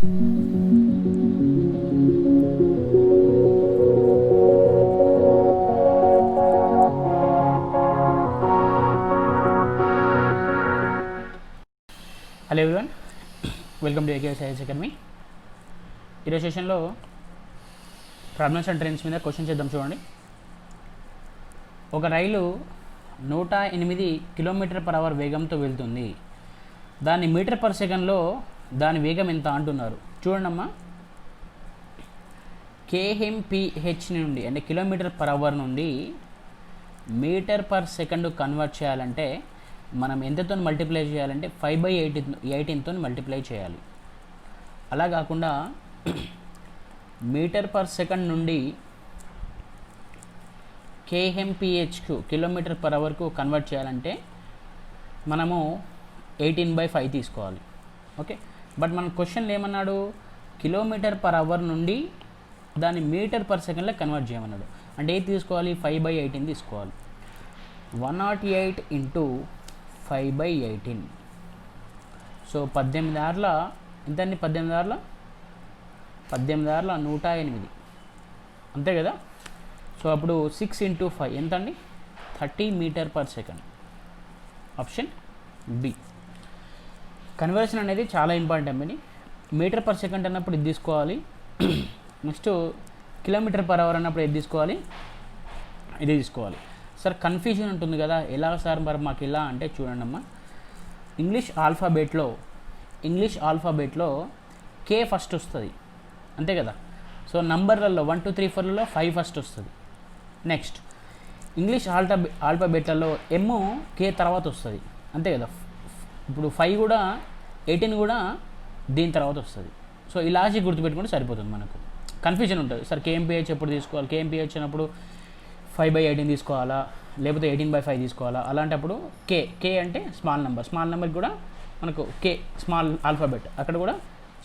Hello everyone, welcome to AKS IAS academy. ఈరోజు సెషన్లో problems and trends మీద question చేద్దాం. చూడండి, ఒక రైలు 108 km/h వేగంతో వెళ్తుంది. దాన్ని మీటర్ పర్ సెకండ్లో దాని వేగం ఎంత అంటున్నారు. చూడండి అమ్మా, kmph నుండి అంటే km/h నుండి మీటర్ పర్ సెకండ్ కన్వర్ట్ చేయాలంటే మనం ఎంతతో మల్టిప్లై చేయాలంటే 5/18తో మల్టిప్లై చేయాలి. అలా కాకుండా మీటర్ పర్ సెకండ్ నుండి kmphకు km/hకు కన్వర్ట్ చేయాలంటే మనము 18/5 తీసుకోవాలి. ఓకే, బట్ మన క్వశ్చన్లో ఏమన్నాడు, km/h నుండి దాన్ని మీటర్ పర్ సెకండ్లో కన్వర్ట్ చేయమన్నాడు. అంటే ఏది తీసుకోవాలి, 5/18 తీసుకోవాలి. 108 ఇంటూ 5/18. సో 18 ఆర్ల ఎంత అండి, 18 ఆర్ల 108 అంతే కదా. సో అప్పుడు 6 ఇంటూ 5 ఎంత అండి, 30 m/s. Option B. కన్వర్షన్ అనేది చాలా ఇంపార్టెంట్ అండి. మీటర్ పర్ సెకండ్ అన్నప్పుడు ఇది తీసుకోవాలి, నెక్స్ట్ km/h అన్నప్పుడు ఇది తీసుకోవాలి, ఇది తీసుకోవాలి. సార్ కన్ఫ్యూజన్ ఉంటుంది కదా, ఎలా సార్ మరి మాకు ఇలా అంటే చూడండి అమ్మా, ఇంగ్లీష్ ఆల్ఫాబెట్లో కే ఫస్ట్ వస్తుంది అంతే కదా. సో నంబర్లలో 1 2 3 4లలో 5 ఫస్ట్ వస్తుంది. నెక్స్ట్ ఇంగ్లీష్ ఆల్ఫాబెట్లలో ఎమ్ కే తర్వాత వస్తుంది అంతే కదా. ఇప్పుడు 5 కూడా 18 కూడా దీని తర్వాత వస్తుంది. సో ఈ లాజిక్ గుర్తుపెట్టుకుంటే సరిపోతుంది. మనకు కన్ఫ్యూజన్ ఉంటుంది సార్, కేఎంపీహెచ్ ఎప్పుడు తీసుకోవాలి, కేఎంపీహెచ్ అన్నప్పుడు 5/18 తీసుకోవాలా లేకపోతే 18/5 తీసుకోవాలా. అలాంటప్పుడు కే అంటే స్మాల్ నెంబర్ కూడా మనకు కే స్మాల్ ఆల్ఫాబెట్, అక్కడ కూడా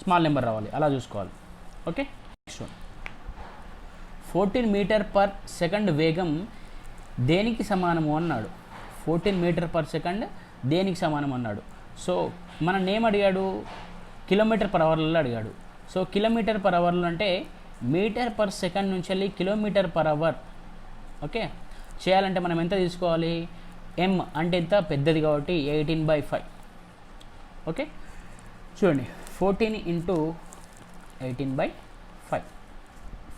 స్మాల్ నెంబర్ రావాలి, అలా చూసుకోవాలి. ఓకే, నెక్స్ట్ 14 m/s వేగం దేనికి సమానము అన్నాడు. 14 m/s దేనికి సమానం అన్నాడు. సో మన నేమ్ అడిగాడు, km/hలో అడిగాడు. సో km/hలో అంటే మీటర్ పర్ సెకండ్ నుంచి వెళ్ళి km/h. ఓకే, చేయాలంటే మనం ఎంత తీసుకోవాలి, m అంటే ఎంత పెద్దది కాబట్టి 18/5. ఓకే, చూడండి 14 ఇంటూ 18/5,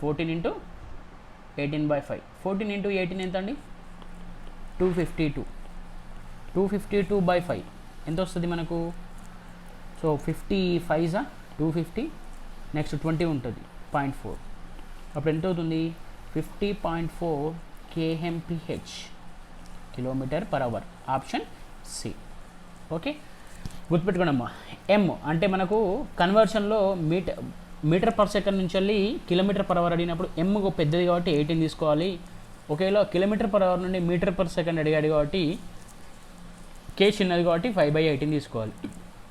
14 ఇంటూ 18/5, 14 ఇంటూ 18 ఎంత అండి, 252, 252/5 ఎంత వస్తుంది మనకు. సో 55 250, నెక్స్ట్ 20 ఉంటుంది 0.4, అప్పుడు ఎంత అవుతుంది 50.4 kmph, km/h. Option C. Okay, గుర్తుపెట్టుకోండి అమ్మా, ఎమ్ అంటే మనకు కన్వర్షన్లో మీటర్ పర్ సెకండ్ నుంచి వెళ్ళి km/h అడిగినప్పుడు ఎమ్ పెద్దది కాబట్టి 18 తీసుకోవాలి. ఒకేలా km/h నుండి మీటర్ పర్ సెకండ్ అడిగాడు కాబట్టి కే చిన్నది కాబట్టి 5/18 తీసుకోవాలి.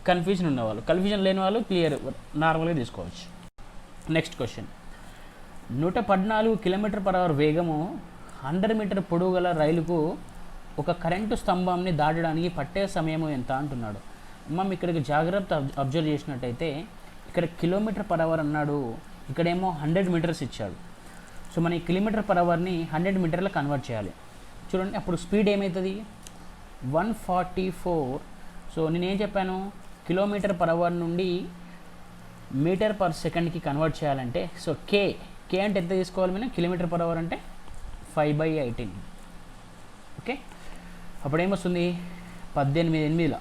కన్ఫ్యూజన్ ఉన్నవాళ్ళు, కన్ఫ్యూజన్ లేని వాళ్ళు క్లియర్ నార్మల్గా తీసుకోవచ్చు. నెక్స్ట్ క్వశ్చన్, 114 km/h వేగము 100 మీటర్ పొడవు గల రైలుకు ఒక కరెంటు స్తంభాన్ని దాటడానికి పట్టే సమయం ఎంత అంటున్నాడు. మనం ఇక్కడికి జాగ్రత్త అబ్జర్వ్ చేసినట్టయితే ఇక్కడ km/h అన్నాడు, ఇక్కడేమో 100 మీటర్స్ ఇచ్చాడు. సో మన km/hని 100 మీటర్లో కన్వర్ట్ చేయాలి. చూడండి, అప్పుడు స్పీడ్ ఏమవుతుంది 144. సో నేనేం చెప్పాను, km/h నుండి మీటర్ పర్ సెకండ్కి కన్వర్ట్ చేయాలంటే సో కే అంటే ఎంత తీసుకోవాలి మనం, km/h అంటే 5/18. ఓకే, అప్పుడు ఏమొస్తుంది 18/8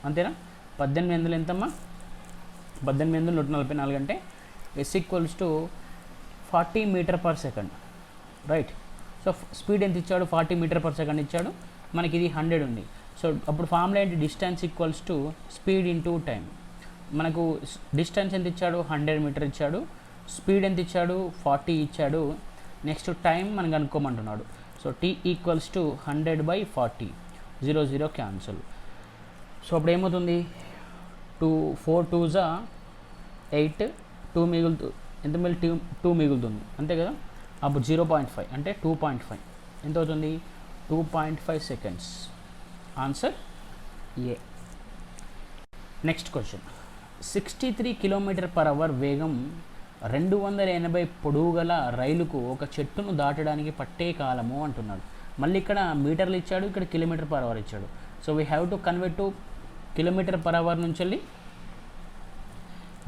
అంతేనా. 18/8 ఎంతమ్మా, 18/144 అంటే S = 40 m/s. Right. So speed ఎంత ఇచ్చాడు, 40 m/s ఇచ్చాడు, మనకి ఇది 100 ఉంది. సో అప్పుడు ఫార్ములా ఏంటి, distance equals to speed into time. మనకు డిస్టెన్స్ ఎంత ఇచ్చాడు, 100 మీటర్ ఇచ్చాడు, స్పీడ్ ఎంత ఇచ్చాడు, 40 ఇచ్చాడు, నెక్స్ట్ టైం మనకు కనుక్కోమంటున్నాడు. So T = 100/40, 0 0 cancel. సో అప్పుడు ఏమవుతుంది, 4 2s 8, 2 మిగులుతూ ఎంత మిగిలి 2 మిగులుతుంది అంతే కదా. అప్పుడు 0.5 అంటే 2.5 ఎంత అవుతుంది, 2.5 సెకండ్స్. ఆన్సర్ ఏ. నెక్స్ట్ క్వశ్చన్, 63 km/h వేగం 280 పొడవు గల రైలుకు ఒక చెట్టును దాటడానికి పట్టే కాలము అంటున్నాడు. మళ్ళీ ఇక్కడ మీటర్లు ఇచ్చాడు, ఇక్కడ km/h ఇచ్చాడు. So we have to convert to km/h నుంచి వెళ్ళి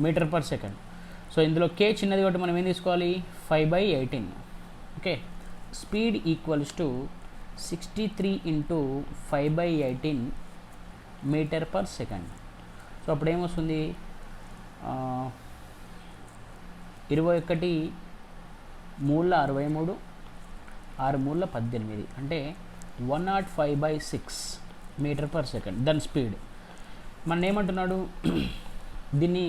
m/s. సో ఇందులో k చిన్నది కాబట్టి మనం ఏం తీసుకోవాలి, 5/18. Okay, speed equals to 63 × 5/18 m/s. So అప్పుడు ఏమొస్తుంది, 21 3 63 6 3 18 అంటే 105/6 m/s. దాని స్పీడ్ మన ఏమంటున్నాడు, దీన్ని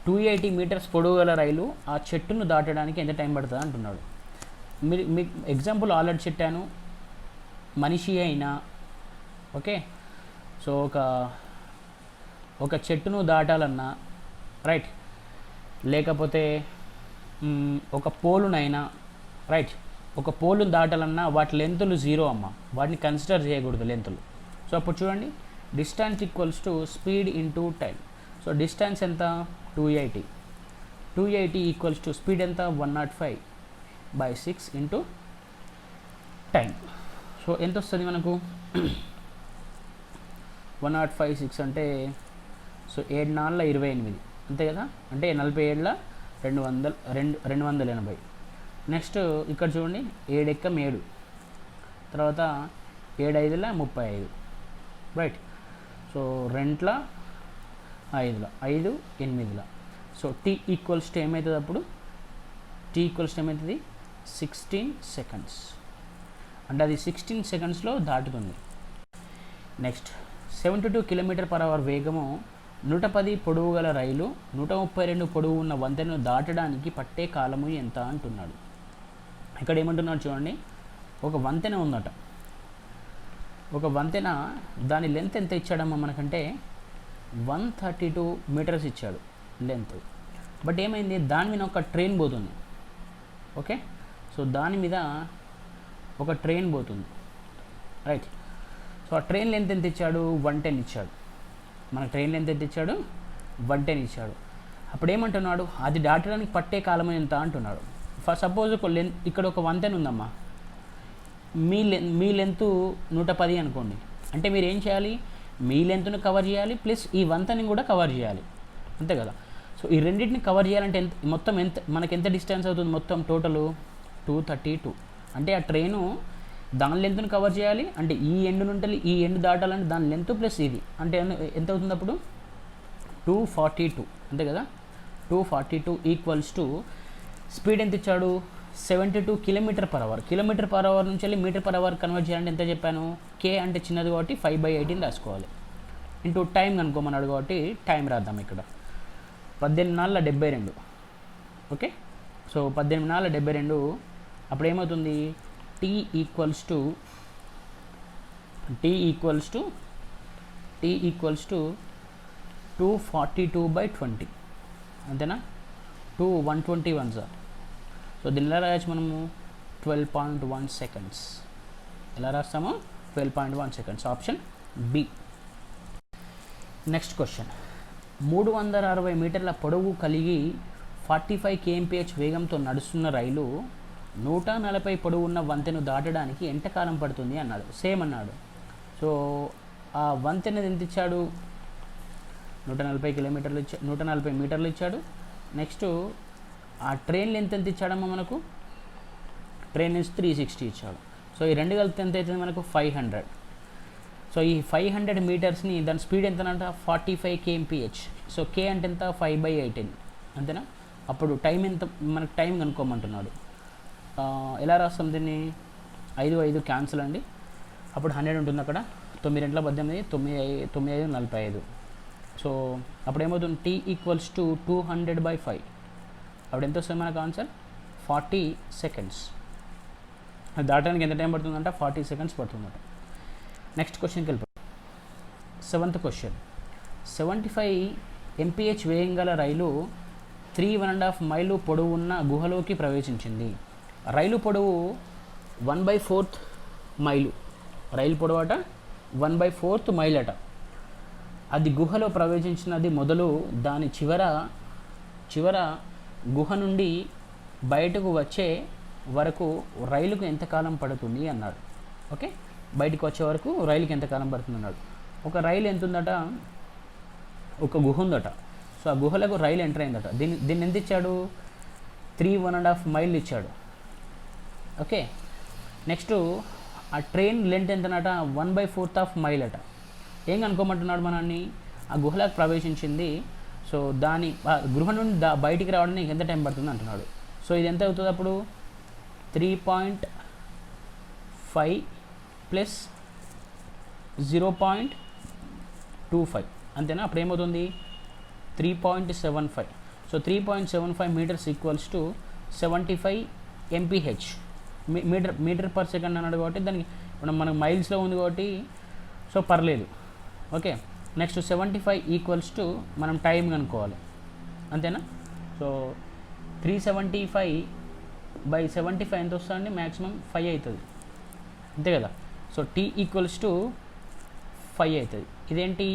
280 మీటర్స్ పొడవు గల రైలు ఆ చెట్టును దాటడానికి ఎంత టైం పడుతుంది అంటున్నాడు. మీకు ఎగ్జాంపుల్ ఆల్రెడీ చెప్పాను, మనిషి అయినా ఓకే. సో ఒక చెట్టును దాటాలన్నా రైట్, లేకపోతే ఒక పోలునైనా రైట్, ఒక పోలును దాటాలన్నా వాటి లెంతులు 0 అమ్మ, వాటిని కన్సిడర్ చేయకూడదు లెంతులు. సో అప్పుడు చూడండి, distance equals to speed into time. So distance ఎంత, 280 ఈక్వల్స్ టు స్పీడ్ ఎంత, 105/6 ఇంటూ టైం. సో ఎంత వస్తుంది మనకు, 105/6 అంటే సో 7 4 28 అంతే కదా, అంటే 47 280. నెక్స్ట్ ఇక్కడ చూడండి, 7 ఎక్క 7, తర్వాత 7 5 35 right. So 2 5 5 8. So T equals to ఏమవుతుంది అప్పుడు, టీ ఈక్వల్స్ టు ఏమవుతుంది 16 seconds. అంటే అది 16 secondsలో దాటుతుంది. నెక్స్ట్ 72 km/h వేగము 110 పొడవు గల రైలు 132 పొడవు ఉన్న వంతెనను దాటడానికి పట్టే కాలము ఎంత అంటున్నాడు. ఇక్కడ ఏమంటున్నాడు చూడండి, ఒక వంతెన ఉందట, ఒక వంతెన దాని లెంత్ ఎంత ఇచ్చాడమ్మా మనకంటే 132 మీటర్స్ ఇచ్చాడు లెంత్. బట్ ఏమైంది, దాని మీద ఒక ట్రైన్ పోతుంది. ఓకే, సో దాని మీద ఒక ట్రైన్ పోతుంది రైట్. సో ఆ ట్రైన్ లెంత్ ఎంత ఇచ్చాడు, 110 ఇచ్చాడు. మన ట్రైన్ లెంత్ ఎంత ఇచ్చాడు, 110 ఇచ్చాడు. అప్పుడు ఏమంటున్నాడు, అది దాటడానికి పట్టే కాలం ఎంత అంటున్నాడు. ఫర్ సపోజ్ ఇక్కడ ఒక వంతెన ఉందమ్మా, మీ లెంత్ 110 అనుకోండి. అంటే మీరు ఏం చేయాలి, మీ లెంత్ను కవర్ చేయాలి ప్లస్ ఈ వంతెనని కూడా కవర్ చేయాలి, అంతే కదా. సో ఈ రెండింటిని కవర్ చేయాలంటే మొత్తం మనకి ఎంత డిస్టెన్స్ అవుతుంది, మొత్తం టోటల్ 232. అంటే ఆ ట్రైను దాని లెంత్ను కవర్ చేయాలి, అంటే ఈ ఎండ్ నుండి ఈ ఎండ్ దాటాలంటే దాని లెంత్ ప్లస్ ఇది అంటే ఎంత అవుతుంది అప్పుడు 242, అంతే కదా. 242 ఈక్వల్స్ టు స్పీడ్ ఎంత ఇచ్చాడు, 72 km/h. km/h నుంచి వెళ్ళి m/h కన్వర్ట్ చేయాలంటే ఎంత చెప్పాను, k అంటే చిన్నది కాబట్టి 5/18 రాసుకోవాలి. ఇంటూ టైం అనుకోమన్నాడు కాబట్టి టైం రాద్దాం. ఇక్కడ 18 4 72. Okay, so 18 4 72. అప్పుడు ఏమవుతుంది, t ఈక్వల్స్ టు 242/20 అంతేనా, 121 సార్. సో దీన్ని ఎలా రాయొచ్చు మనము, 12.1 seconds. ఎలా రాస్తాము, 12.1 seconds, option B. Next question, 360 మీటర్ల పొడవు కలిగి 45 kmph వేగంతో నడుస్తున్న రైలు 140 పొడవు ఉన్న వంతెను దాటడానికి ఎంత కాలం పడుతుంది అన్నాడు. సేమ్ అన్నాడు. సో ఆ వంతెన ఎంత ఇచ్చాడు, 140 మీటర్లు ఇచ్చాడు. నెక్స్ట్ ఆ ట్రైన్ లెంత్ ఎంత ఇచ్చాడమ్మా మనకు, ట్రైన్ లెంత్ 360 ఇచ్చాడు. సో ఈ రెండు కలిపితే ఎంత అవుతుంది మనకు 500. సో ఈ 500 మీటర్స్ని దాని స్పీడ్ ఎంతనంట 45 kmph. సో k అంటే ఎంత 5/18 అంతేనా. అప్పుడు టైం ఎంత, మనకు టైం కనుక్కోమంటున్నాడు. ఎలా రాస్తాం దీన్ని, 5 5 క్యాన్సిల్ అండి. అప్పుడు 100 ఉంటుంది అక్కడ, 9 2 18 9 5 45. సో అప్పుడు ఏమవుతుంది, t ఈక్వల్స్ టు 200/5. అప్పుడు ఎంత వస్తుంది మనకు ఆన్సర్, 40 seconds. అది దాటడానికి ఎంత టైం పడుతుందంట, 40 seconds పడుతుందట. నెక్స్ట్ క్వశ్చన్కి వెళ్ళిపోతాం. 7th క్వశ్చన్, 75 mph వేగం గల రైలు 3.5 మైలు పొడవు ఉన్న గుహలోకి ప్రవేశించింది. రైలు పొడవు 1/4 మైలు, రైలు పొడవు అట 1/4 మైల్ అట. అది గుహలో ప్రవేశించినది మొదలు దాని చివర గుహ నుండి బయటకు వచ్చే వరకు రైలుకు ఎంతకాలం పడుతుంది అన్నాడు. ఓకే, బయటకు వచ్చే వరకు రైలుకి ఎంతకాలం పడుతుంది అన్నాడు. ఒక రైలు ఎంత ఉందట, ఒక గుహ ఉందట. సో ఆ గుహలకు రైలు ఎంటర్ అయిందట. దీన్ని ఎంత ఇచ్చాడు, 3.5 మైళ్ళు ఇచ్చాడు. ఓకే, నెక్స్ట్ ఆ ట్రైన్ లెంత్ ఎంతనట, 1/4 మైల్ అట. ఏం కనుక్కోమంటున్నాడు మనల్ని, ఆ గుహలకు ప్రవేశించింది, సో దాని గృహ నుండి బయటికి రావడానికి ఎంత టైం పడుతుంది అంటున్నాడు. సో ఇది ఎంత అవుతుంది అప్పుడు, 3.5 ప్లస్ 0.25 అంతేనా. అప్పుడు ఏమవుతుంది, 3.75. So 3.75 meters equals to 75 mph, meter per second అన్నాడు కాబట్టి దానికి మనకు మైల్స్లో ఉంది కాబట్టి సో పర్లేదు. ఓకే, నెక్స్ట్ 75 ఈక్వల్స్ టు మనం టైం కనుక్కోవాలి అంతేనా. సో 375/75 ఎంత వస్తుందండి, మ్యాక్సిమం 5 అవుతుంది అంతే కదా. సో t ఈక్వల్స్ టు 5 అవుతుంది. ఇదేంటి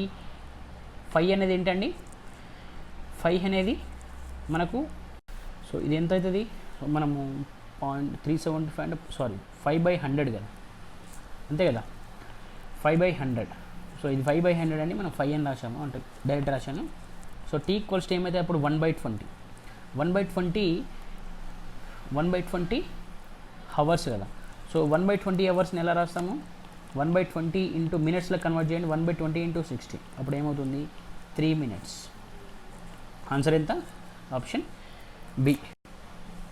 5 అనేది ఏంటండి, 5 అనేది మనకు, సో ఇది ఎంత అవుతుంది, సో మనము 0.375 అంటే 5/100 కదా అంతే కదా, 5/100. సో ఇది 5/100 అని మనం 5 అని రాసాము, అంటే డైరెక్ట్ రాశాను. సో t ఈక్వల్స్ టు ఏమైతే అప్పుడు 1/20 హవర్స్ కదా. సో 1/20 అవర్స్ని ఎలా రాస్తాము, 1/20 ఇంటూ మినిట్స్లో కన్వర్ట్ చేయండి, 1/20 ఇంటూ 60, అప్పుడు ఏమవుతుంది 3 మినిట్స్. ఆన్సర్ ఎంత, option B.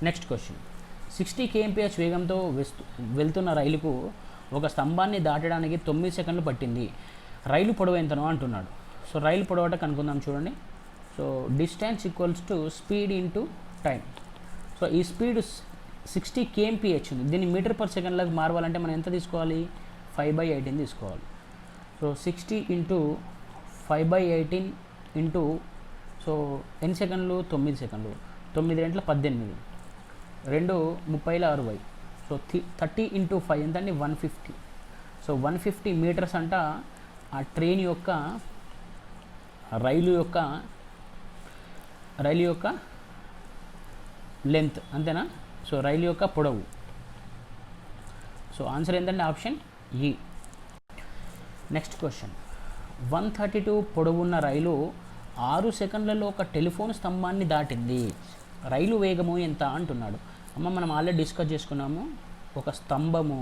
Next question, 60 kmph వేగంతో వెళ్తున్న రైలుకు ఒక స్తంభాన్ని దాటడానికి 9 సెకండ్లు పట్టింది. రైలు పొడవు ఎంతనో అంటున్నాడు. సో రైలు పొడవట కనుక్కుందాం చూడండి. So distance equals to speed into time. So ఈ స్పీడ్ 60 kmph ఉంది. దీన్ని మీటర్ పర్ సెకండ్లకు మారవాలంటే మనం ఎంత తీసుకోవాలి, 5/18 తీసుకోవాలి. సో 60 ఇంటూ 5/18 ఇంటూ, సో ఎన్ని సెకండ్లు, 9 సెకండ్లు, 9 గంటల 18, 2 30/60. సో 30 ఇంటూ 5 ఎంత అండి, 150. సో 150 మీటర్స్ అంట ఆ ట్రైన్ యొక్క రైలు యొక్క లెంత్ అంతేనా. సో రైలు యొక్క పొడవు. సో ఆన్సర్ ఏంటంటే ఆప్షన్ ఈ. నెక్స్ట్ క్వశ్చన్, 132 పొడవున్న రైలు 6 సెకండ్లలో ఒక టెలిఫోన్ స్తంభాన్ని దాటింది. రైలు వేగము ఎంత అంటున్నాడు. అమ్మ మనం ఆల్రెడీ డిస్కస్ చేసుకున్నాము, ఒక స్తంభము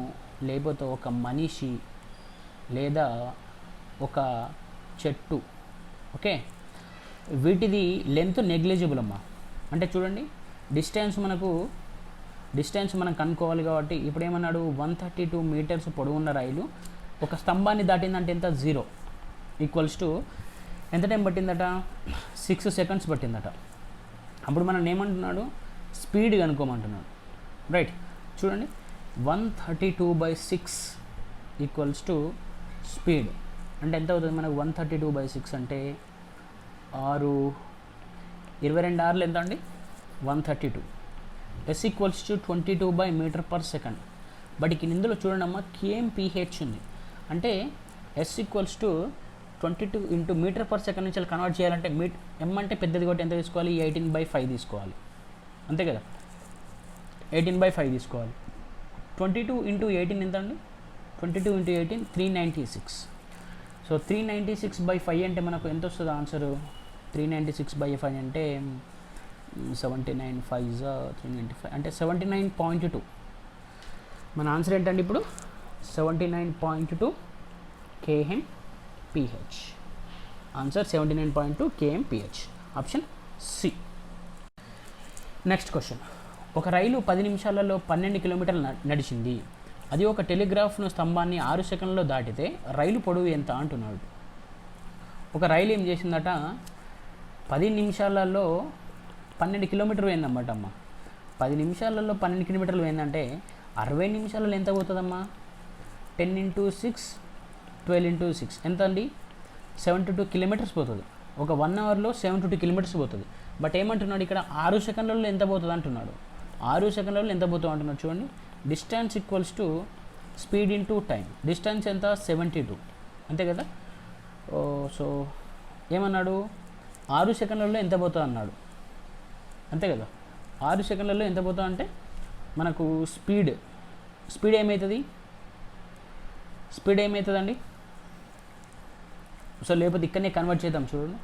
లేకపోతే ఒక మనిషి లేదా ఒక చెట్టు, ఓకే, వీటిది లెంత్ నెగ్లిజిబుల్ అమ్మ. అంటే చూడండి, డిస్టెన్స్ మనం కనుక్కోవాలి కాబట్టి ఇప్పుడు ఏమన్నాడు, 132 మీటర్స్ పొడవున్న రైలు ఒక స్తంభాన్ని దాటిందంటే ఎంత, 0 ఈక్వల్స్ టు ఎంత టైం పట్టిందట, 6 సెకండ్స్ పట్టిందట. అప్పుడు మనం ఏమంటున్నాడు, స్పీడ్ కనుక్కోమంటున్నాడు. రైట్, చూడండి 132/6 ఈక్వల్స్ టు స్పీడ్ అంటే ఎంత అవుతుంది మనకు, 132/6 అంటే 6, 22 ఆర్లు ఎంత అండి, 132. s equals to 22 meter per second. But ఇక్కడ ఇందులో చూడండి అమ్మ, kmph ఉంది. అంటే s equals to 22 into meter per second నుంచి కన్వర్ట్ చేయాలంటే m అంటే పెద్దది కాబట్టి ఎంత తీసుకోవాలి, 18/5 తీసుకోవాలి అంతే కదా, 18/5 తీసుకోవాలి. 22 ఇంటూ 18 ఎంత అండి, 22 ఇంటూ 18 396. సో 396/5 అంటే మనకు ఎంత వస్తుంది ఆన్సరు, 396/5 అంటే 79 5 395 అంటే 79.2. మన ఆన్సర్ ఏంటండి ఇప్పుడు 79.2 kmph. Answer 79.2 kmph, option C. Next question, ఒక రైలు 10 నిమిషాలలో 12 కిలోమీటర్లు నడిచింది. అది ఒక టెలిగ్రాఫ్ను స్తంభాన్ని 6 సెకండ్లలో దాటితే రైలు పొడవు ఎంత అంటున్నాడు. ఒక రైలు ఏం చేసిందట, 10 నిమిషాలలో 12 కిలోమీటర్లు పోయిందన్నమాట అమ్మ. 10 నిమిషాలలో 12 కిలోమీటర్లు పోయిందంటే 60 నిమిషాలలో ఎంత పోతుందమ్మా, 10 ఇంటూ 6 12 ఇంటూ 6 ఎంత అండి, 72 కిలోమీటర్స్ పోతుంది. ఒక 1 అవర్లో 72 కిలోమీటర్స్ పోతుంది. బట్ ఏమంటున్నాడు ఇక్కడ, 6 సెకండ్లలో ఎంత పోతుంది అంటున్నాడు. 6 సెకండ్లలో ఎంత పోతుంది అంటున్నాడు. చూడండి, distance equals to speed into time. Distance ఎంత, 72 అంతే కదా. సో ఏమన్నాడు 6 సెకండ్లలో ఎంత పోతుంది అన్నాడు, అంతే కదా. 6 సెకండ్లలో ఎంత పోతుంది అంటే మనకు స్పీడ్ ఏమవుతుందండి. సో లేకపోతే ఇక్కడనే కన్వర్ట్ చేద్దాం చూడండి.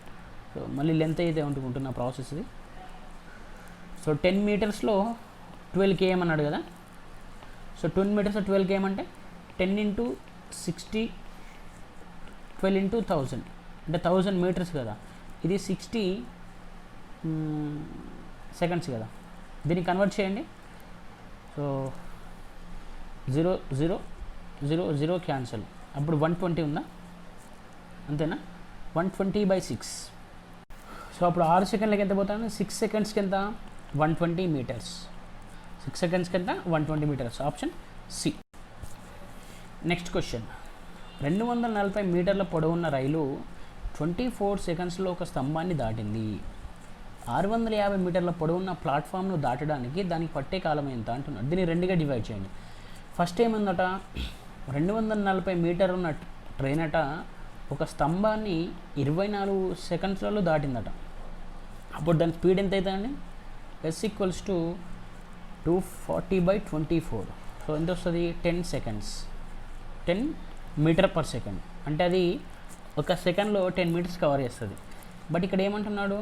సో మళ్ళీ లెంత్ అయితే ఉంటున్న ప్రాసెస్ ఇది. సో 10 మీటర్స్లో 12 km అన్నాడు కదా. సో 10 మీటర్స్లో 12 km అంటే 10 × 60 12 × 1000 అంటే 1000 మీటర్స్ కదా. ఇది 60 సెకండ్స్ కదా. దీన్ని కన్వర్ట్ చేయండి. So 0 0 0 0 cancel. అప్పుడు 120 ఉందా, అంతేనా. 120/6. సో అప్పుడు 6 సెకండ్లకి ఎంత పోతాను, 6 సెకండ్స్కి ఎంత 120 మీటర్స్. 6 సెకండ్స్కి ఎంత 120 meters. Option C. Next question. 240 మీటర్ల పొడవున్న రైలు 24 సెకండ్స్లో ఒక స్తంభాన్ని దాటింది. 650 మీటర్ల పొడవున్న ప్లాట్ఫామ్ను దాటడానికి దానికి పట్టే కాలం ఎంత అంటున్నాడు. దీన్ని 2గా డివైడ్ చేయండి. ఫస్ట్ ఏమందట, 240 మీటర్ ఉన్న ట్రైన్ అట ఒక స్తంభాన్ని 24 సెకండ్స్లలో దాటిందట. అప్పుడు దాని స్పీడ్ ఎంత అవుతుందండి, S = 240/24. సో ఎంత వస్తుంది, 10 సెకండ్స్. 10 మీటర్ పర్ సెకండ్ అంటే అది ఒక సెకండ్లో 10 మీటర్స్ కవర్ చేస్తుంది. బట్ ఇక్కడ ఏమంటున్నాడు,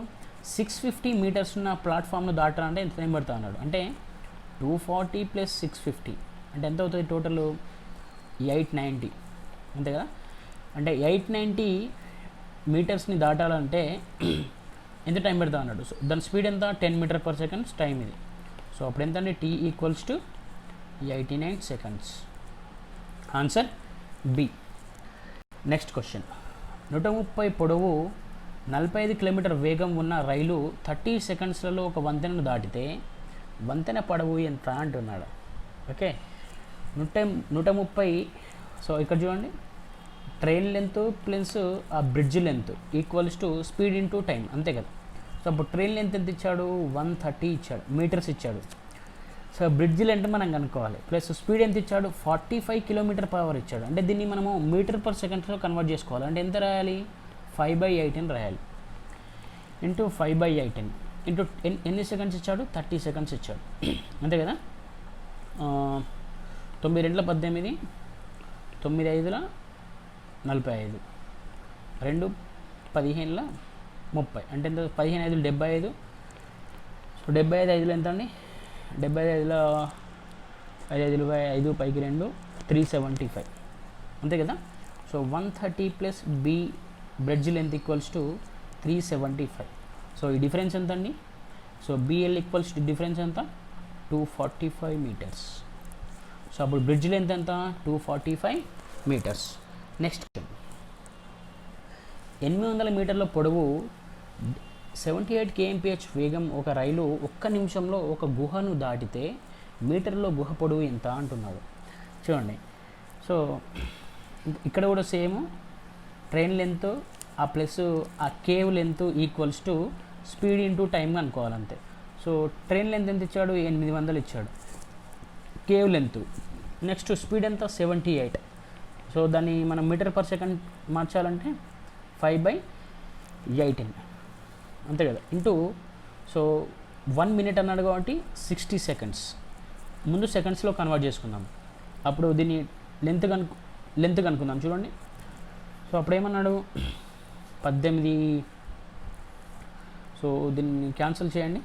650 మీటర్స్ ఉన్న ప్లాట్ఫామ్ను దాటాలంటే ఎంత టైం పడుతుంది అన్నాడు. అంటే 240 + 650 అంటే ఎంత అవుతుంది టోటల్ 890, అంతే కదా. అంటే 890 మీటర్స్ని దాటాలంటే ఎంత టైం పెడతా అన్నాడు. సో దాని స్పీడ్ ఎంత, 10 మీటర్ పర్ సెకండ్స్ టైం ఇది. సో అప్పుడు ఎంత అంటే T = 89 seconds. Answer B. Next question. 130 పొడవు 45 కిలోమీటర్ వేగం ఉన్న రైలు 30 సెకండ్స్లలో ఒక వంతెనను దాటితే వంతెన పొడవు ఎంత అంటున్నాడు. ఓకే, 130. సో ఇక్కడ చూడండి, ట్రైన్ లెంత్ ప్లస్ ఆ బ్రిడ్జ్ లెంత్ = స్పీడ్ × టైం, అంతే కదా. సో అప్పుడు ట్రైన్ లెంత్ ఎంత ఇచ్చాడు, 130 ఇచ్చాడు, మీటర్స్ ఇచ్చాడు. సో బ్రిడ్జ్ లెంత్ మనం కనుక్కోవాలి. ప్లస్ స్పీడ్ ఎంత ఇచ్చాడు, 45 km/h ఇచ్చాడు. అంటే దీన్ని మనము మీటర్ పర్ సెకండ్స్లో కన్వర్ట్ చేసుకోవాలి. అంటే ఎంత రాయాలి, 5/18 రాయాలి. ఇంటూ 5/18 ఇంటూ ఎన్ని సెకండ్స్ ఇచ్చాడు, 30 సెకండ్స్ ఇచ్చాడు, అంతే కదా. 9 2 18, 9 5 45, 2 15 30 అంటే ఎంత, 15 5 75. సో 75 5 ఎంత అండి, 75 5 5 25, పైకి 2 375, అంతే కదా. So 130 + B bridge length = 375. So ఈ డిఫరెన్స్ ఎంత అండి. సో BL = డిఫరెన్స్ ఎంత, 245 మీటర్స్. సో అప్పుడు బ్రిడ్జ్ లెంత్ ఎంత, 245 మీటర్స్. నెక్స్ట్ 800 మీటర్ల పొడవు 78 km/h వేగం ఒక రైలు 1 నిమిషంలో ఒక గుహను దాటితే మీటర్లో గుహ పొడవు ఎంత అంటున్నాడు. చూడండి, సో ఇక్కడ కూడా సేమ్ ట్రైన్ లెంత్ ఆ ప్లస్ ఆ కేవ్ లెంత్ = స్పీడ్ × టైం అనుకోవాలంతే. సో ట్రైన్ లెంత్ ఎంత ఇచ్చాడు, 800 ఇచ్చాడు. కేవ్ లెంత్ నెక్స్ట్ స్పీడ్ ఎంత, 78. సో దాన్ని మనం మీటర్ పర్ సెకండ్ మార్చాలంటే 5/18, అంతే కదా. ఇంటూ సో 1 మినిట్ అన్నాడు కాబట్టి 60 సెకండ్స్. ముందు సెకండ్స్లో కన్వర్ట్ చేసుకుందాం. అప్పుడు దీన్ని లెంత్ కనుక్కుందాం. చూడండి, సో అప్పుడు ఏమన్నాడు, 18. సో దీన్ని క్యాన్సిల్ చేయండి.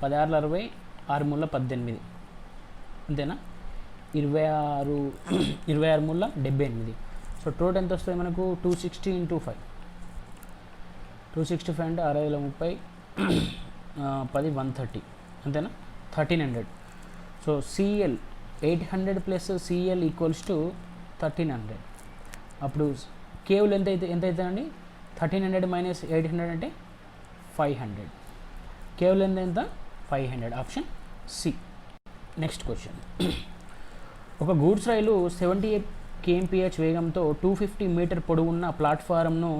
16 60, 6 3 18, అంతేనా. 26 3 78. సో టోటల్ ఎంత వస్తుంది మనకు, 260 × 5. 265 అంటే 630, 10 130, అంతేనా. 1300. So CL 800 + CL = 1300. అప్పుడు కేవ్ లెంత్ ఎంత అవుతుందండి, 1300 - 800 అంటే 500. కేవ్ లెంత్ ఎంత, 500. Option C. Next question. ఒక గూడ్స్ రైలు 78 km/h వేగంతో 250 మీటర్ పొడవున్న ప్లాట్ఫారంను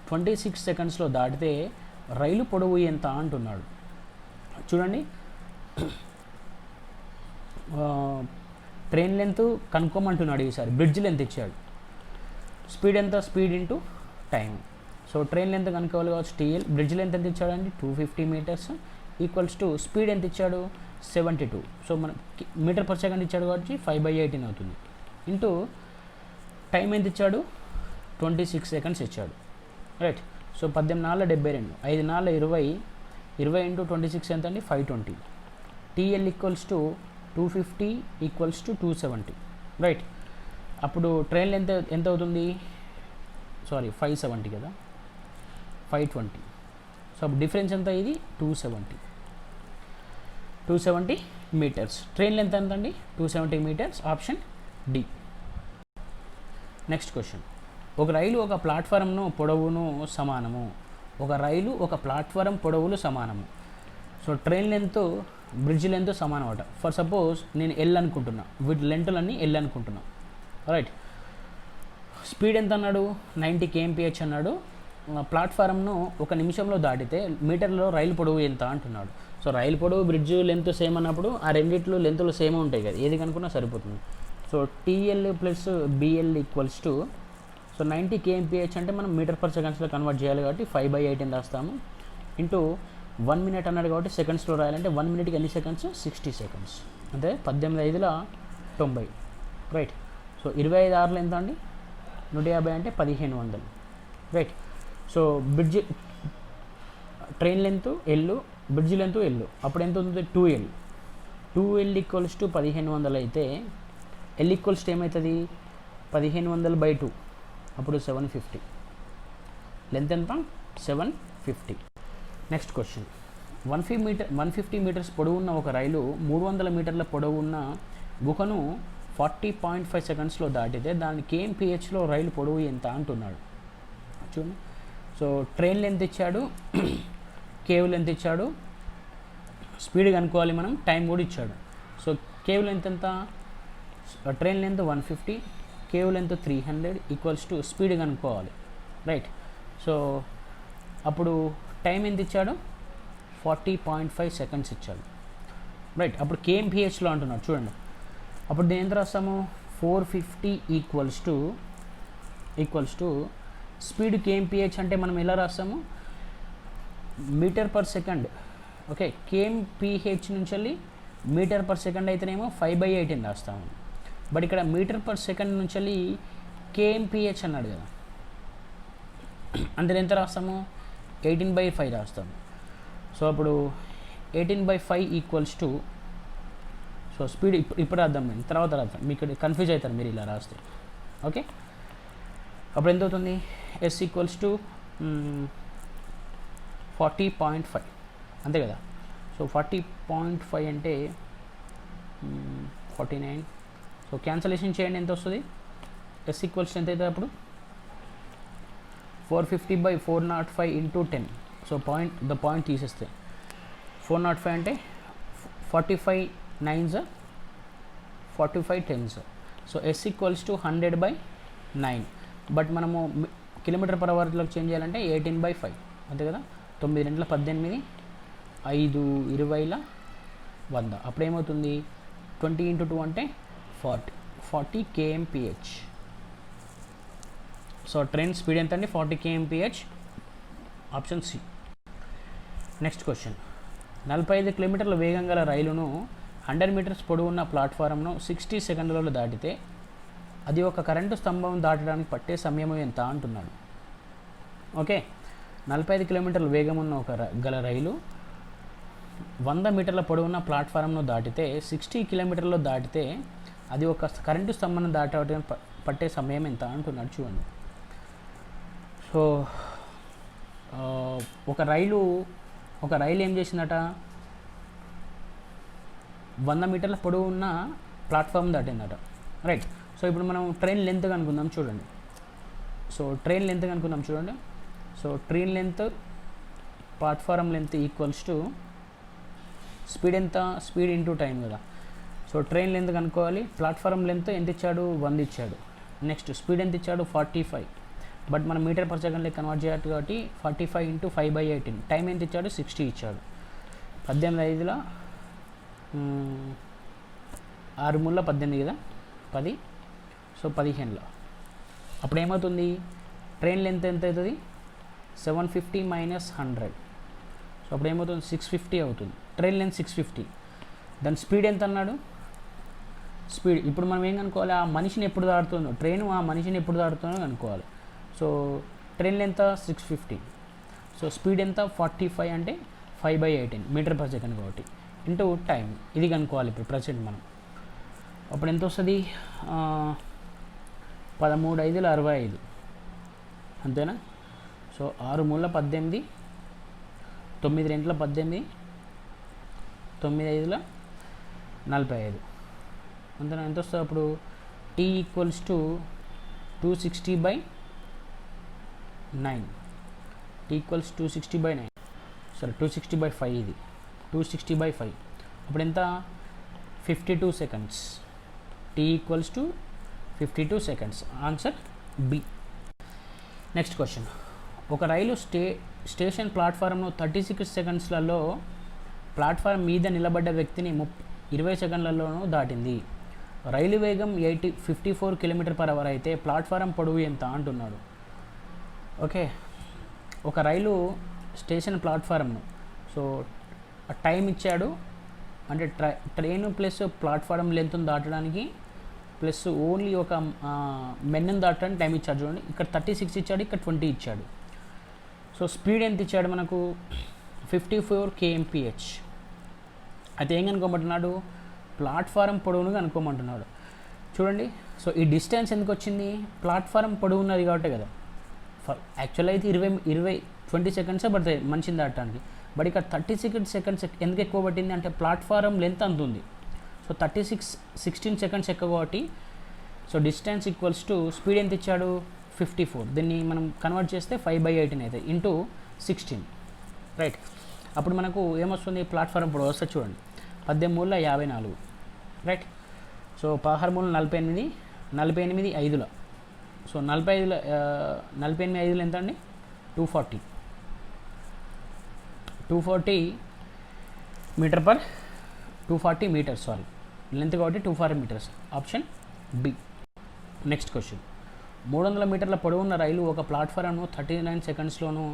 26 సెకండ్స్లో దాటితే రైలు పొడవు ఎంత అంటున్నాడు. చూడండి, ట్రైన్ లెంత్ కనుక్కోమంటున్నాడు. ఈసారి బ్రిడ్జ్ లెంత్ ఇచ్చాడు. స్పీడ్ ఎంత, speed × time. So train length కనుక్కోవాలి కావచ్చు టీఎల్. బ్రిడ్జ్ లెంత్ ఎంత ఇచ్చాడండి 250 మీటర్స్ ఈక్వల్స్ టు స్పీడ్ ఎంత ఇచ్చాడు 72. సో మన మీటర్ పర్ సెకండ్ ఇచ్చాడు కాబట్టి 5/18 అవుతుంది. ఇంటూ టైం ఎంత ఇచ్చాడు 26 సెకండ్స్ ఇచ్చాడు. రైట్. సో 18×4 72, 5×4 20 ఇంటూ 26 ఎంత అండి 520. TL equals to 250 equals to 270. Right. అప్పుడు ట్రైన్ లెంత్ ఎంత అవుతుంది, సారీ 570 కదా, 520. సో అప్పుడు డిఫరెన్స్ ఎంత, ఇది 270 మీటర్స్. ట్రైన్ లెంత్ ఎంత అండి 270 meters. Option D. Next question. ఒక రైలు ఒక ప్లాట్ఫారంను పొడవును సమానము. ఒక రైలు ఒక ప్లాట్ఫారం పొడవులు సమానము. So train length bridge length సమానం అట. ఫర్ సపోజ్ నేను ఎల్ అనుకుంటున్నా, వీటి లెంతులన్నీ ఎల్ అనుకుంటున్నా. రైట్. స్పీడ్ ఎంత అన్నాడు 90 kmph అన్నాడు. ప్లాట్ఫారంను 1 నిమిషంలో దాటితే మీటర్లో రైలు పొడవు ఎంత అంటున్నాడు. సో రైలు పొడవు బ్రిడ్జ్ లెంత్ సేమ్ అన్నప్పుడు ఆ రెండిట్లు లెంతులు సేమ్ ఉంటాయి కదా, ఏది కనుక్కున్నా సరిపోతుంది. So TL plus BL equals to, so 90 kmph అంటే మనం మీటర్ పర్ సెకండ్స్లో కన్వర్ట్ చేయాలి కాబట్టి 5/18 రాస్తాము. ఇంటూ 1 మినిట్ అన్నాడు కాబట్టి సెకండ్స్లో రాయాలంటే 1 మినిట్కి ఎన్ని సెకండ్స్ 60 సెకండ్స్. అంటే 18×5 90. రైట్. సో 25×6 ఎంత అండి 150 అంటే 1500. Right. So bridge train length L, bridge length L, అప్పుడు ఎంత ఉంది 2L. 2L ఈక్వల్స్ టు 1500 అయితే ఎల్ ఈక్వల్స్ టు ఏమవుతుంది 1500/2, అప్పుడు 750. లెంత్ ఎంత 750. Next question. 150 మీటర్స్ పొడవు ఉన్న ఒక రైలు 300 మీటర్ల పొడవు ఉన్న గుహను 40.5 సెకండ్స్లో దాటితే దాని kmpHలో రైలు పొడవు ఎంత అంటున్నాడు. చూడండి. సో ట్రైన్ లెంత్ ఇచ్చాడు, కేవ్ లెంత్ ఇచ్చాడు, స్పీడ్ కనుక్కోవాలి మనం, టైం కూడా ఇచ్చాడు. సో కేవ్ లెంత్ ఎంత, train length 150, cave length 300 equals to speed కనుక్కోవాలి. రైట్. సో అప్పుడు టైం ఎంత ఇచ్చాడు 40.5 సెకండ్స్ ఇచ్చాడు. రైట్. అప్పుడు kmpHలో అంటున్నాడు చూడండి. అప్పుడు దీని ఎంత రాస్తాము 450 ఈక్వల్స్ టు స్పీడ్ kmph అంటే మనం ఎలా రాస్తాము meter per second. Okay. kmph నుంచి వెళ్ళి మీటర్ పర్ సెకండ్ అయితేనేమో 5/18 రాస్తాము. బట్ ఇక్కడ మీటర్ పర్ సెకండ్ నుంచి వెళ్ళి kmph అన్నాడు కదా, అంటే ఎంత రాస్తాము 18/5 రాస్తాము. సో అప్పుడు 18/5 ఈక్వల్స్ టు, సో స్పీడ్ ఇప్పుడు రాద్దాం, నేను తర్వాత రాద్దాం, మీకు కన్ఫ్యూజ్ అవుతారు మీరు ఇలా రాస్తే. ఓకే. అప్పుడు ఎంత అవుతుంది ఎస్ ఈక్వల్స్ టు 40.5 అంతే కదా. సో 40.5 అంటే 49. సో క్యాన్సలేషన్ చేయండి, ఎంత వస్తుంది ఎస్ ఈక్వల్స్ ఎంత అవుతుంది అప్పుడు 450/405 ఇంటూ 10. సో పాయింట్ తీసేస్తే 405 అంటే 45 9s 45 10s. So S equals to 100/9. But మనము కిలోమీటర్ పర్ అవర్లోకి చేంజ్ చేయాలంటే 18/5 అంతే కదా. 9 2 18, 5 20 100. అప్పుడు ఏమవుతుంది 20 × 2 అంటే 40 kmph. సో ట్రైన్ స్పీడ్ ఎంత అండి 40 kmph. Option C. Next question. 45 కిలోమీటర్ల వేగం గల రైలును 100 మీటర్స్ పొడవు ఉన్న ప్లాట్ఫారంను 60 సెకండ్లలో దాటితే అది ఒక కరెంటు స్తంభం దాటడానికి పట్టే సమయం ఎంత అంటున్నాడు. ఓకే. 45 కిలోమీటర్ల వేగం ఉన్న గల రైలు 100 మీటర్ల పొడవున్న ప్లాట్ఫారంను దాటితే 60 కిలోమీటర్లో దాటితే అది ఒక కరెంటు స్తంభం దాటడానికి పట్టే సమయం ఎంత అంటున్నాడు. చూడండి. సో ఒక రైలు ఏం చేసిందట 100 మీటర్ల పొడవు ఉన్న ప్లాట్ఫామ్ దాటిందట. రైట్. సో ఇప్పుడు మనం ట్రైన్ లెంత్ కనుక్కుందాం చూడండి. So train length platform length equals to speed ఎంత, స్పీడ్ ఇంటూ టైం కదా. సో ట్రైన్ లెంత్ కనుక్కోవాలి. ప్లాట్ఫారం లెంత్ ఎంత ఇచ్చాడు 100 ఇచ్చాడు. నెక్స్ట్ స్పీడ్ ఎంత ఇచ్చాడు 45, బట్ మనం మీటర్ పర్ సెకండ్లో కన్వర్ట్ చేయాలి కాబట్టి 45 ఇంటూ 5/18. టైం ఎంత ఇచ్చాడు 60 ఇచ్చాడు. 18 5 6 3 18 కదా 10. సో 15. అప్పుడు ఏమవుతుంది ట్రైన్ లెంత్ ఎంత అవుతుంది 750 మైనస్ 100, సో అప్పుడు ఏమవుతుంది 650 అవుతుంది. ట్రైన్ లెంత్ 650, దాని స్పీడ్ ఎంత అన్నాడు, స్పీడ్ ఇప్పుడు మనం ఏం కనుక్కోవాలి, ఆ మనిషిని ఎప్పుడు దాడుతుందో, ట్రైన్ ఆ మనిషిని ఎప్పుడు దాడుతుందో కనుక్కోవాలి. So train length 650, so speed ఎంత 45 అంటే 5/18 మీటర్ పర్ సెకండ్ కాబట్టి ఇంటూ టైం, ఇది కనుక్కోవాలి ఇప్పుడు ప్రజెంట్ మనం. అప్పుడు ఎంత వస్తుంది, 13×5 = 65 అంతేనా. సో 6 మూల 18, 9 2 18, 9 5 45 అంతేనా. ఎంత వస్తుంది అప్పుడు T = 260/9, T = 260/9, సరే 260/5, ఇది 260/5 అప్పుడు ఎంత 52 seconds. T = 52 seconds, answer B. Next question, ఒక రైలు స్టేషన్ ప్లాట్ఫారంను 36 సెకండ్స్లలో ప్లాట్ఫారం మీద నిలబడ్డ వ్యక్తిని 20 సెకండ్లలోనూ దాటింది. రైలు వేగం 54 km/h అయితే ప్లాట్ఫారం పొడవు ఎంత అంటున్నాడు. ఓకే, ఒక రైలు స్టేషన్ ప్లాట్ఫారంను, సో టైం ఇచ్చాడు అంటే ట్రైన్ ప్లస్ ప్లాట్ఫారం లెంత్ను దాటడానికి ప్లస్ ఓన్లీ ఒక మెన్ను దాటడానికి టైం ఇచ్చాడు. చూడండి, ఇక్కడ 36 ఇచ్చాడు, ఇక్కడ 20 ఇచ్చాడు. సో స్పీడ్ ఎంత ఇచ్చాడు మనకు 54 km/h. అయితే ఏం కనుక్కోమంటున్నాడు, ప్లాట్ఫారం పొడవును కనుక్కోమంటున్నాడు. చూడండి, సో ఈ డిస్టెన్స్ ఎందుకు వచ్చింది, ప్లాట్ఫారం పొడవు ఉన్నది కాబట్టి కదా. యాక్చువల్ అయితే 20 సెకండ్సే పడతాయి మనిషిని దాటడానికి, బట్ ఇక్కడ 36 సెకండ్స్ ఎందుకు ఎక్కువ పట్టింది అంటే ప్లాట్ఫారం లెంత్ అంత ఉంది. సో 16 సెకండ్స్ ఎక్కువ కాబట్టి, so distance equals to speed ఎంత ఇచ్చాడు 54, దీన్ని మనం కన్వర్ట్ చేస్తే 5/18 అవుతుంది ఇంటూ 16, రైట్. అప్పుడు మనకు ఏమొస్తుంది, ప్లాట్ఫారం పొడవు వస్తుంది చూడండి 18 54, రైట్. సో 16 48, 48 5, సో 48 5 ఎంత అండి 240 మీటర్స్, సారీ లెంత్ కాబట్టి 240 meters, option B. Next question, 300 మీటర్ల పొడవున్న రైలు ఒక ప్లాట్ఫారంను 39 సెకండ్స్లోను,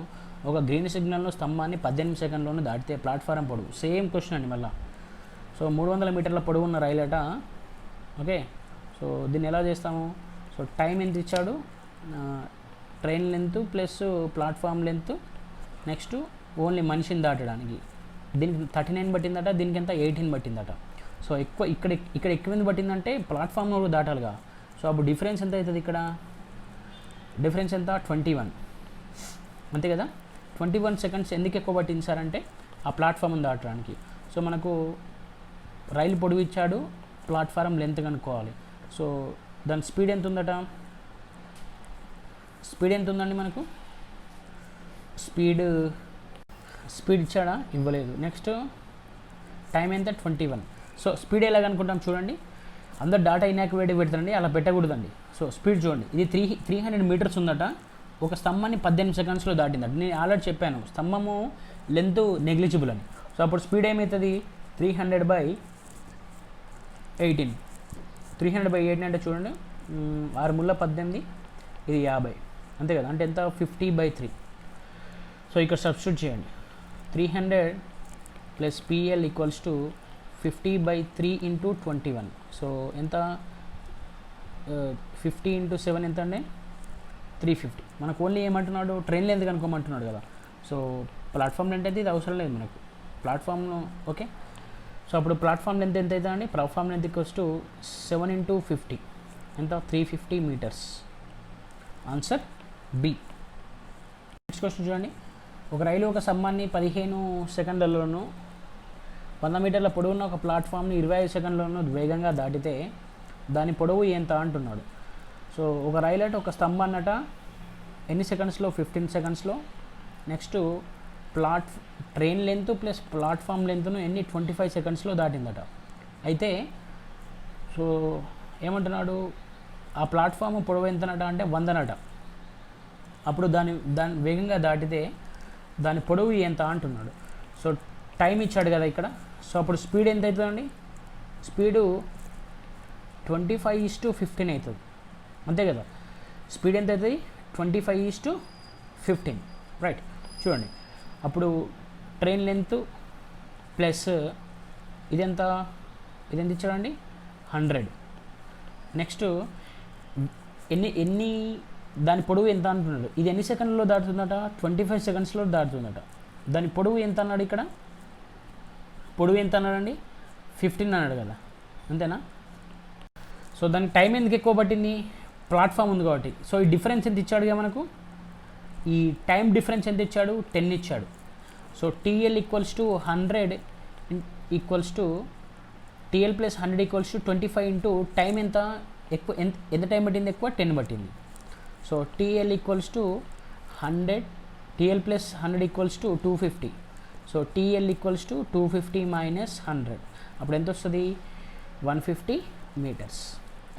ఒక గ్రీన్ సిగ్నల్ను స్తంభాన్ని 18 సెకండ్లోనూ దాటితే ప్లాట్ఫారం పొడవు. సేమ్ క్వశ్చన్ అండి మళ్ళీ. సో 300 మీటర్ల పొడవున్న రైలు అట. ఓకే, సో దీన్ని ఎలా చేస్తాము, సో టైం ఎంత ఇచ్చాడు, train length plus platform length, next only మనిషిని దాటడానికి దీనికి 39 పట్టిందట, దీనికి ఎంత 18 పట్టిందట. సో ఇక్కడ ఎక్కువ ఎందుకు పట్టిందంటే ప్లాట్ఫామ్ కూడా దాటాలిగా. సో అప్పుడు డిఫరెన్స్ ఎంత అవుతుంది, ఇక్కడ డిఫరెన్స్ ఎంత 21, అంతే కదా. 21 సెకండ్స్ ఎందుకు ఎక్కువ పట్టింది సార్ అంటే ఆ ప్లాట్ఫామ్ని దాటడానికి. సో మనకు రైలు పొడవు ఇచ్చాడు, ప్లాట్ఫారం లెంత్ కనుక్కోవాలి. సో దాని స్పీడ్ ఎంత ఉందట, స్పీడ్ ఎంత ఉందండి మనకు, స్పీడ్ ఇచ్చాడా, ఇవ్వలేదు. నెక్స్ట్ టైం ఎంత 21. సో స్పీడ్ ఎలా కనుక్కుంటాం చూడండి, అందరు డాటా ఇన్యాక్యురేట్ పెడతారండి, అలా పెట్టకూడదండి. సో స్పీడ్ చూడండి, ఇది 300 మీటర్స్ ఉందట, ఒక స్తంభాన్ని 18 సెకండ్స్లో దాటిందట. నేను ఆల్రెడీ చెప్పాను స్తంభము లెంత్ నెగ్లిజిబుల్ అని. సో అప్పుడు స్పీడ్ ఏమవుతుంది 300/18, 300/18 అంటే చూడండి 6 ముళ్ళ 18, ఇది 50, అంతే కదా. అంటే ఎంత 50/3. సో ఇక్కడ సబ్స్టిట్యూట్ చేయండి, 300 + PL = 50/3 × 21. సో ఎంత 50 × 7 ఎంత అండి 350. మనకు ఓన్లీ ఏమంటున్నాడు, ట్రైన్ లెంత్ కనుక్కోమంటున్నాడు కదా. సో ప్లాట్ఫామ్ లెంత్ అయితే ఇది అవసరం లేదు మనకు ప్లాట్ఫామ్లో. ఓకే, సో అప్పుడు ప్లాట్ఫామ్ లెంత్ ఎంత అవుతుంది అండి, ప్లాట్ఫామ్ లెంత్ = 7 × 50 ఎంత 350 meters, answer B. Next question చూడండి, ఒక రైలు ఒక స్తంభాన్ని 15 సెకండ్లలోనూ 100 మీటర్ల పొడవున్న ఒక ప్లాట్ఫామ్ని 25 సెకండ్లలోనూ వేగంగా దాటితే దాని పొడవు ఎంత అంటున్నాడు. సో ఒక రైలు అట ఒక స్తంభాన్నట ఎన్ని సెకండ్స్లో 15 సెకండ్స్లో, next train length plus platform లెంత్ను 25 సెకండ్స్లో దాటిందట. అయితే సో ఏమంటున్నాడు, ఆ ప్లాట్ఫామ్ పొడవు ఎంతనట అంటే 100 నట. అప్పుడు దాని వేగంగా దాటితే దాని పొడవు ఎంత అంటున్నాడు. సో టైం ఇచ్చాడు కదా ఇక్కడ. సో అప్పుడు స్పీడ్ ఎంత అవుతుందండి, స్పీడు 25:15 అవుతుంది, అంతే కదా. స్పీడ్ ఎంత అవుతుంది 25:15. రైట్. చూడండి, అప్పుడు ట్రైన్ లెంత్ ప్లస్ ఇదెంత ఇచ్చాడండి 100. నెక్స్ట్ ఎన్ని దాని పొడవు ఎంత అంటున్నాడు, ఇది ఎన్ని సెకండ్లో దాటుతుందట, 25 సెకండ్స్లో దాటుతుందట. దాని పొడవు ఎంత అన్నాడు, ఇక్కడ పొడవు ఎంత అన్నాడండి 15 అన్నాడు కదా, అంతేనా. సో దానికి టైం ఎందుకు ఎక్కువ పట్టింది, ప్లాట్ఫామ్ ఉంది కాబట్టి. సో ఈ డిఫరెన్స్ ఎంత ఇచ్చాడుగా మనకు, ఈ టైం డిఫరెన్స్ ఎంత ఇచ్చాడు, 10 ఇచ్చాడు. So TL equals to 100 equals to TL plus 100 equals to 25 into time ఎంత ఎక్కువ, ఎంత టైం పట్టింది ఎక్కువ, 10 పట్టింది. So TL equals to 100, TL plus 100 equals to 250. So TL equals to 250 minus 100, అప్పుడు ఎంత వస్తుంది 150 meters.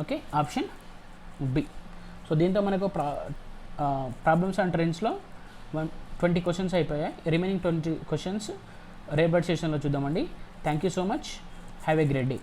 Okay, option B. So దీంతో మనకు ప్రాబ్లమ్స్ అండ్ ట్రెండ్స్లో 20 క్వశ్చన్స్ అయిపోయాయి. రిమైనింగ్ 20 క్వశ్చన్స్ రేపటి సెషన్లో చూద్దామండి. Thank you so much. Have a great day.